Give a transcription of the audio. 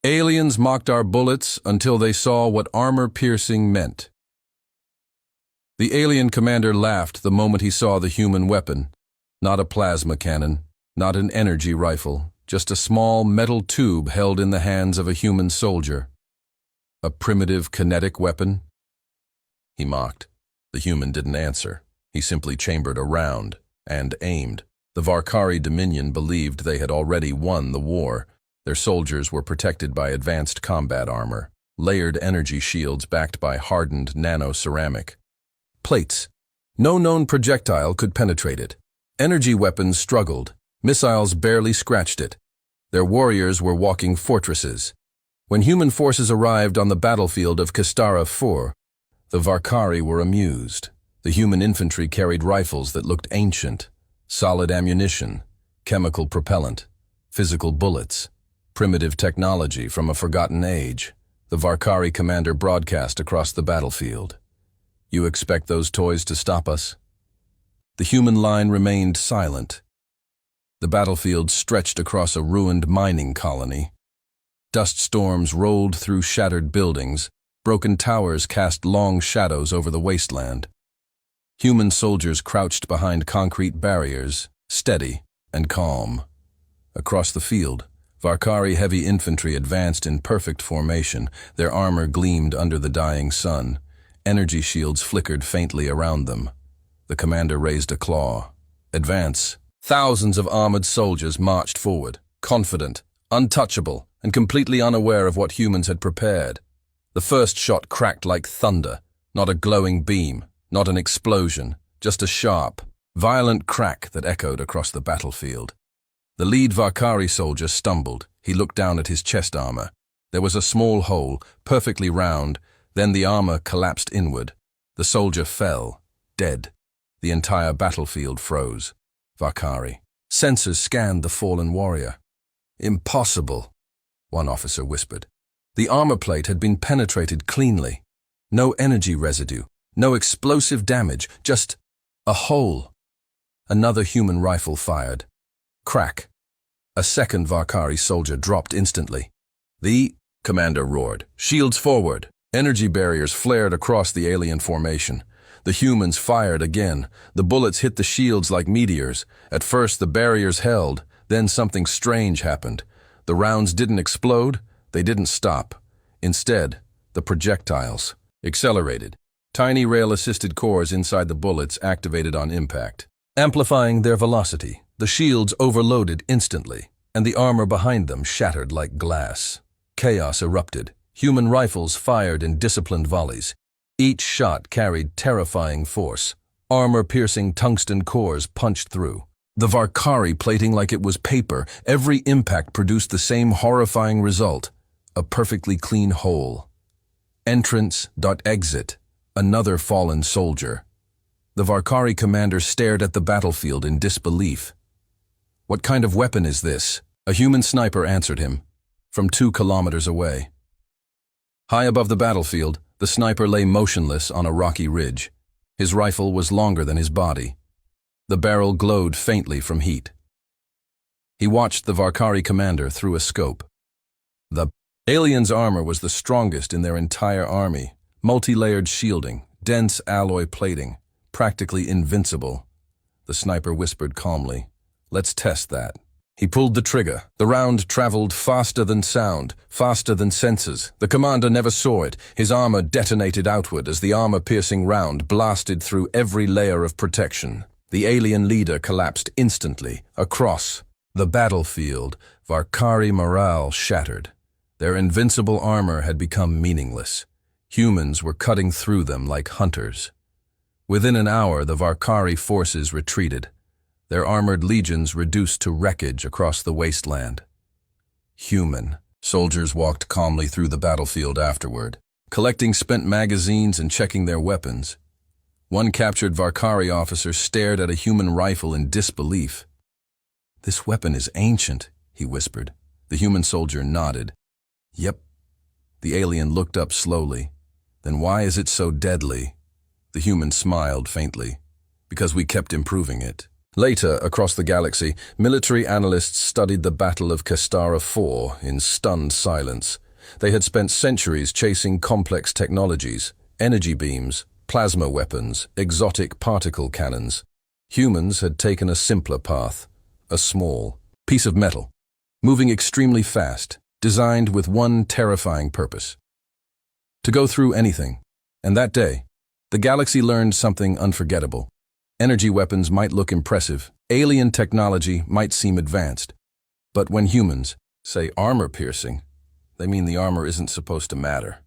Aliens mocked our bullets until they saw what armor-piercing meant. The alien commander laughed the moment he saw the human weapon. Not a plasma cannon, not an energy rifle, just a small metal tube held in the hands of a human soldier. A primitive kinetic weapon? He mocked. The human didn't answer. He simply chambered a round and aimed. The Varkari Dominion believed they had already won the war. Their soldiers were protected by advanced combat armor, layered energy shields backed by hardened nano-ceramic. Plates. No known projectile could penetrate it. Energy weapons struggled. Missiles barely scratched it. Their warriors were walking fortresses. When human forces arrived on the battlefield of Kastara IV, the Varkari were amused. The human infantry carried rifles that looked ancient, solid ammunition, chemical propellant, physical bullets, primitive technology from a forgotten age. The Varkari commander broadcast across the battlefield. "You expect those toys to stop us?" The human line remained silent. The battlefield stretched across a ruined mining colony. Dust storms rolled through shattered buildings. Broken towers cast long shadows over the wasteland. Human soldiers crouched behind concrete barriers, steady and calm. Across the field, Varkari heavy infantry advanced in perfect formation. Their armor gleamed under the dying sun. Energy shields flickered faintly around them. The commander raised a claw. "Advance." Thousands of armored soldiers marched forward, confident, untouchable, and completely unaware of what humans had prepared. The first shot cracked like thunder, not a glowing beam, not an explosion, just a sharp, violent crack that echoed across the battlefield. The lead Varkari soldier stumbled. He looked down at his chest armor. There was a small hole, perfectly round, then the armor collapsed inward. The soldier fell, dead. The entire battlefield froze. Varkari. Sensors scanned the fallen warrior. "Impossible," one officer whispered. The armor plate had been penetrated cleanly. No energy residue, no explosive damage, just a hole. Another human rifle fired. Crack. A second Varkari soldier dropped instantly. "The commander roared. "Shields forward." Energy barriers flared across the alien formation. The humans fired again. The bullets hit the shields like meteors. At first the barriers held, then something strange happened. The rounds didn't explode, they didn't stop. Instead, the projectiles accelerated. Tiny rail-assisted cores inside the bullets activated on impact, amplifying their velocity. The shields overloaded instantly, and the armor behind them shattered like glass. Chaos erupted. Human rifles fired in disciplined volleys. Each shot carried terrifying force. Armor-piercing tungsten cores punched through. The Varkari plating like it was paper. Every impact produced the same horrifying result. A perfectly clean hole. Entrance.exit. Another fallen soldier. The Varkari commander stared at the battlefield in disbelief. "What kind of weapon is this?" A human sniper answered him, from 2 kilometers away. High above the battlefield, the sniper lay motionless on a rocky ridge. His rifle was longer than his body. The barrel glowed faintly from heat. He watched the Varkari commander through a scope. The alien's armor was the strongest in their entire army. Multi-layered shielding, dense alloy plating, practically invincible. The sniper whispered calmly, "Let's test that." He pulled the trigger. The round traveled faster than sound, faster than senses. The commander never saw it. His armor detonated outward as the armor-piercing round blasted through every layer of protection. The alien leader collapsed instantly. Across the battlefield, Varkari morale shattered. Their invincible armor had become meaningless. Humans were cutting through them like hunters. Within an hour, the Varkari forces retreated. Their armored legions reduced to wreckage across the wasteland. Human soldiers walked calmly through the battlefield afterward, collecting spent magazines and checking their weapons. One captured Varkari officer stared at a human rifle in disbelief. "This weapon is ancient," he whispered. The human soldier nodded. "Yep." The alien looked up slowly. "Then why is it so deadly?" The human smiled faintly. "Because we kept improving it. Later, across the galaxy, military analysts studied the Battle of Kestara 4 in stunned silence. They had spent centuries chasing complex technologies, energy beams, plasma weapons, exotic particle cannons. Humans had taken a simpler path, a small piece of metal, moving extremely fast, designed with one terrifying purpose: to go through anything. And that day, the galaxy learned something unforgettable. Energy weapons might look impressive, alien technology might seem advanced, but when humans say armor-piercing, they mean the armor isn't supposed to matter.